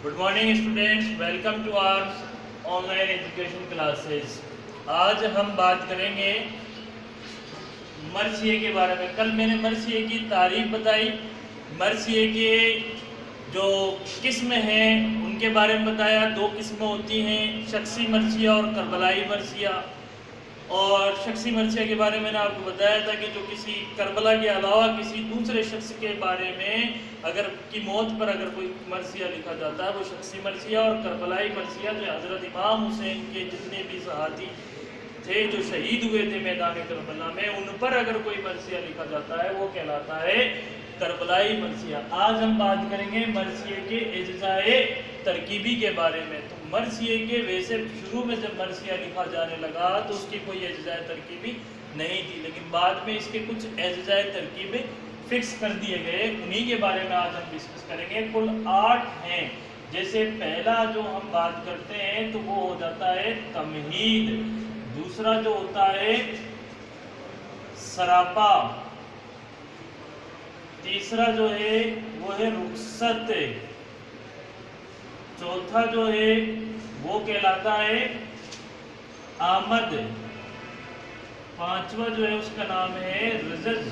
Good morning students, welcome to our online education classes. आज हम बात करेंगे मर्सिए के बारे में। कल मैंने मर्सिए की तारीफ बताई, मर्सिए के जो किस्म हैं उनके बारे में बताया। दो किस्में होती हैं, शख्सी मर्सिया और करबलाई मर्सिया। और शख्सी मर्सिया के बारे में मैंने आपको बताया था कि जो किसी करबला के अलावा किसी दूसरे शख्स के बारे में अगर की मौत पर अगर कोई मर्सिया लिखा जाता है वो शख्सी मर्सिया, और करबलाई मर्सिया जो हज़रत इमाम हुसैन के जितने भी सहाबी थे जो शहीद हुए थे मैदान करबला में, उन पर अगर कोई मर्सिया लिखा जाता है वो कहलाता है करबलाई मर्सिया। आज हम बात करेंगे मर्सिए के एज्जाए तरकीबी के बारे में। तो मर्सिए के वैसे शुरू में जब मर्सिया लिखा जाने लगा तो उसकी कोई एज्जाए तरकीबी नहीं थी, लेकिन बाद में इसके कुछ एज्जाए तरकीबी फिक्स कर दिए गए, उन्हीं के बारे में आज हम डिस्कस करेंगे। कुल 8 हैं। जैसे पहला जो हम बात करते हैं तो वो हो जाता है तमहीद, दूसरा जो होता है सरापा, तीसरा जो है वो है रुखसत, चौथा जो है वो कहलाता है आमद, पांचवा जो है उसका नाम है रजज,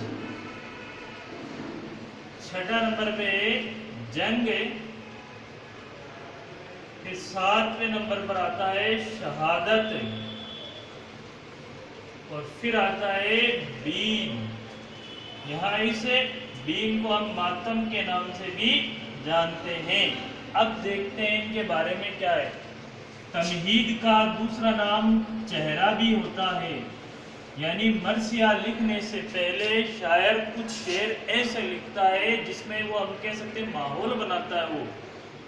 छठा नंबर पे जंग, फिर 7वें नंबर पर आता है शहादत, और फिर आता है बीन। यहाँ इसे बीन को हम मातम के नाम से भी जानते हैं। अब देखते हैं इनके बारे में क्या है। तमहीद का दूसरा नाम चेहरा भी होता है, यानी मर्सिया लिखने से पहले शायर कुछ शेर ऐसे लिखता है जिसमें वो हम कह सकते हैं माहौल बनाता है। वो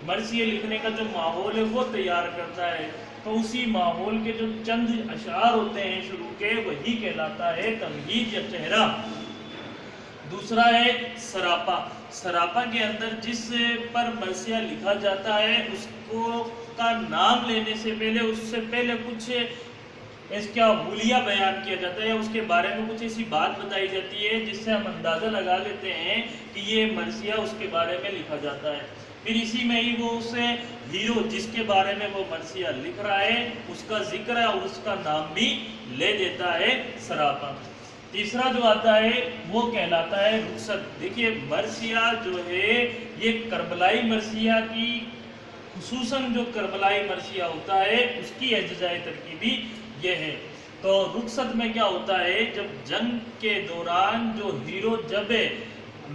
मर्सिया लिखने का जो माहौल है वो तैयार करता है, तो उसी माहौल के जो चंद अशार होते हैं शुरू के, वही कहलाता है तमहीद या चेहरा। दूसरा है सरापा। सरापा के अंदर जिस पर मर्सिया लिखा जाता है उसको का नाम लेने से पहले, उससे पहले कुछ इसका हुलिया बयान किया जाता है, उसके बारे में कुछ ऐसी बात बताई जाती है जिससे हम अंदाज़ा लगा लेते हैं कि ये मर्सिया उसके बारे में लिखा जाता है। फिर इसी में ही वो उसे हीरो जिसके बारे में वो मर्सिया लिख रहा है उसका जिक्र है और उसका नाम भी ले देता है सरापा। तीसरा जो आता है वो कहलाता है रुखसत। देखिए मर्सिया जो है ये करबलाई मर्सिया की, खुसूसन जो करबलाई मर्सिया होता है उसकी एज्जाए तरकीबी ये है। तो रुखसत में क्या होता है, जब जंग के दौरान जो हीरो जब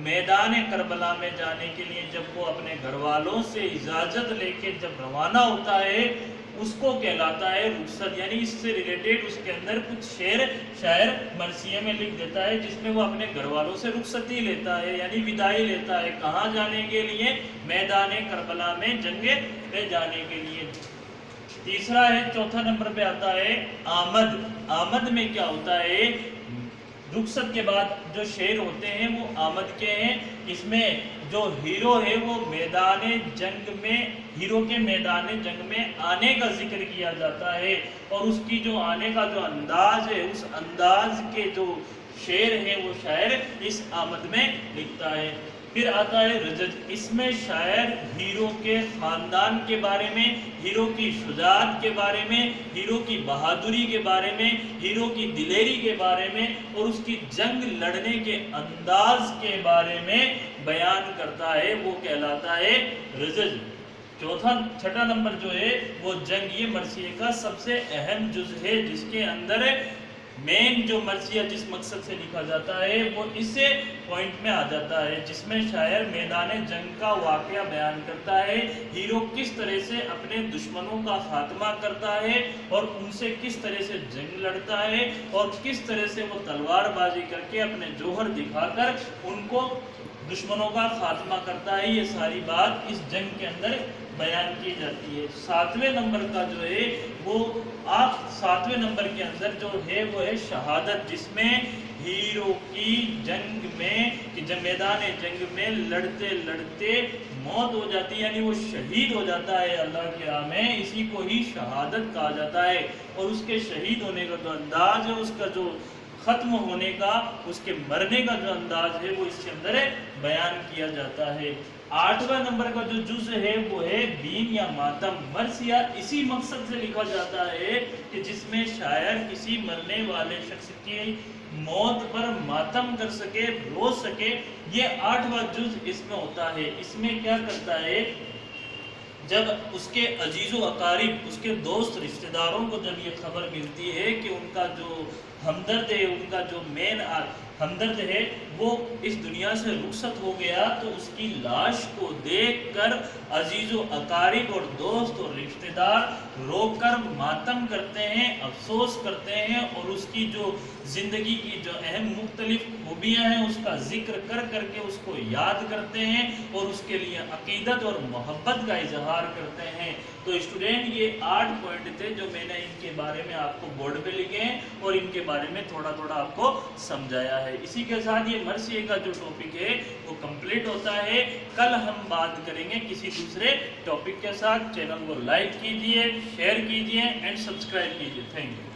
मैदान करबला में जाने के लिए जब वो अपने घर वालों से इजाज़त लेके जब रवाना होता है उसको कहलाता है रुखसत। यानी इससे रिलेटेड उसके अंदर कुछ शेर शायर मर्सिया में लिख देता है जिसमें वो अपने घर वालों से रुखसती लेता है, यानी विदाई लेता है। कहाँ जाने के लिए? मैदान करबला में जंग पे जाने के लिए। तीसरा है, चौथा नंबर पे आता है आमद। आमद में क्या होता है, रुखसत के बाद जो शेर होते हैं वो आमद के हैं। इसमें जो हीरो है वो मैदान जंग में, हीरो के मैदान जंग में आने का जिक्र किया जाता है, और उसकी जो आने का जो अंदाज है उस अंदाज के जो शेर है वो शायर इस आमद में लिखता है। फिर आता है रजज। इसमें शायर हीरो के ख़ानदान के बारे में, हीरो की शुजाअत के बारे में, हीरो की बहादुरी के बारे में, हीरो की दिलेरी के बारे में और उसकी जंग लड़ने के अंदाज के बारे में बयान करता है, वो कहलाता है रजज। छठा नंबर जो है वो जंग, ये मर्सिया का सबसे अहम जुज़ है जिसके अंदर मेन जो मर्सिया जिस मकसद से लिखा जाता है वो इसे पॉइंट में आ जाता है, जिसमें शायर मैदान जंग का वाक़या बयान करता है, हीरो किस तरह से अपने दुश्मनों का खात्मा करता है और उनसे किस तरह से जंग लड़ता है और किस तरह से वो तलवारबाजी करके अपने जौहर दिखाकर उनको दुश्मनों का खात्मा करता है। ये सारी बात इस जंग के अंदर बयान की जाती है। 7वें नंबर का जो है वो 7वें नंबर के अंदर जो है वो है शहादत, जिसमें हीरो की जंग में कि जब मैदान जंग में लड़ते लड़ते मौत हो जाती है, यानी वो शहीद हो जाता है अल्लाह की राह में, इसी को ही शहादत कहा जाता है। और उसके शहीद होने का जो अंदाज है, उसका जो ख़त्म होने का, उसके मरने का जो अंदाज है वो इसके अंदर बयान किया जाता है। 8वां नंबर का जो जुज है वो है बीन या मातम। मरसिया इसी मकसद से लिखा जाता है कि जिसमें शायर किसी मरने वाले शख्स की मौत पर मातम कर सके, रो सके। ये 8वां जुज इसमें होता है। इसमें क्या करता है, जब उसके अजीज़ो अकारिब, उसके दोस्त रिश्तेदारों को जब ये खबर मिलती है कि उनका जो हमदर्द है, उनका जो मेन हमदर्द है वो इस दुनिया से रुखसत हो गया, तो उसकी लाश को देखकर अजीज़ो अकारिब और दोस्त और रिश्तेदार रोकर मातम करते हैं, अफसोस करते हैं और उसकी जो ज़िंदगी की जो अहम मुख्तलिफ खूबियाँ हैं उसका जिक्र कर करके उसको याद करते हैं और उसके लिए अकीदत और मोहब्बत का इजहार करते हैं। तो स्टूडेंट ये 8 पॉइंट थे जो मैंने इनके बारे में आपको बोर्ड पे लिखे हैं और इनके बारे में थोड़ा थोड़ा आपको समझाया है। इसी के साथ ये मरसिए का जो टॉपिक है वो कंप्लीट होता है। कल हम बात करेंगे किसी दूसरे टॉपिक के साथ। चैनल को लाइक कीजिए, शेयर कीजिए एंड सब्सक्राइब कीजिए। Thank you.